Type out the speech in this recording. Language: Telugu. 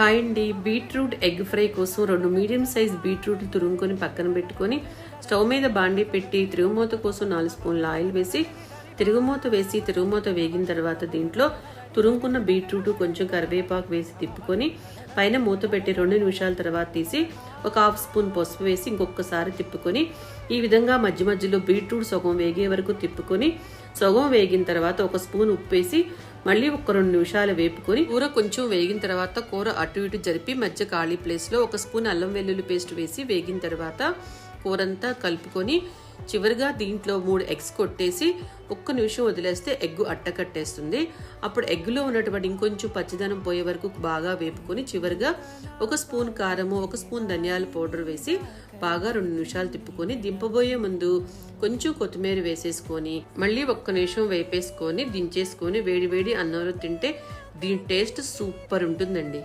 హాయ్ అండి. బీట్రూట్ ఎగ్ ఫ్రై కోసం 2 మీడియం సైజ్ బీట్రూట్లు తురుముకొని పక్కన పెట్టుకొని స్టవ్ మీద బాండీ పెట్టి తిరుగుమూత కోసం 4 స్పూన్ల ఆయిల్ వేసి తిరుగుమూత వేగిన తర్వాత దీంట్లో తురుముకున్న బీట్రూట్ కొంచెం కరివేపాకు వేసి తిప్పుకొని పైన మూత పెట్టి 2 నిమిషాల తర్వాత తీసి ఒక హాఫ్ స్పూన్ పసుపు వేసి ఇంకొకసారి తిప్పుకొని ఈ విధంగా మధ్య మధ్యలో బీట్రూట్ సగం వేగే వరకు తిప్పుకొని సగం వేగిన తర్వాత ఒక స్పూన్ ఉప్పు వేసి మళ్ళీ ఒక 2 నిమిషాలు వేపుకొని కూర కొంచెం వేగిన తర్వాత కూర అటు ఇటు జరిపి మధ్య ఖాళీ ప్లేస్లో ఒక స్పూన్ అల్లం వెల్లుల్లి పేస్ట్ వేసి వేగిన తర్వాత కూరంతా కలుపుకొని చివరిగా దీంట్లో 3 ఎగ్స్ కొట్టేసి 1 నిమిషం వదిలేస్తే ఎగ్గు అట్టకట్టేస్తుంది. అప్పుడు ఎగ్గులో ఉన్నటువంటి ఇంకొంచెం పచ్చిదనం పోయే వరకు బాగా వేపుకొని చివరిగా 1 స్పూన్ కారము 1 స్పూన్ ధనియాల పౌడర్ వేసి బాగా 2 నిమిషాలు తిప్పుకొని దింపబోయే ముందు కొంచెం కొత్తిమీర వేసేసుకొని మళ్ళీ 1 నిమిషం వేపేసుకొని దించేసుకొని వేడి వేడి అన్నంలో తింటే దీని టేస్ట్ సూపర్ ఉంటుందండి.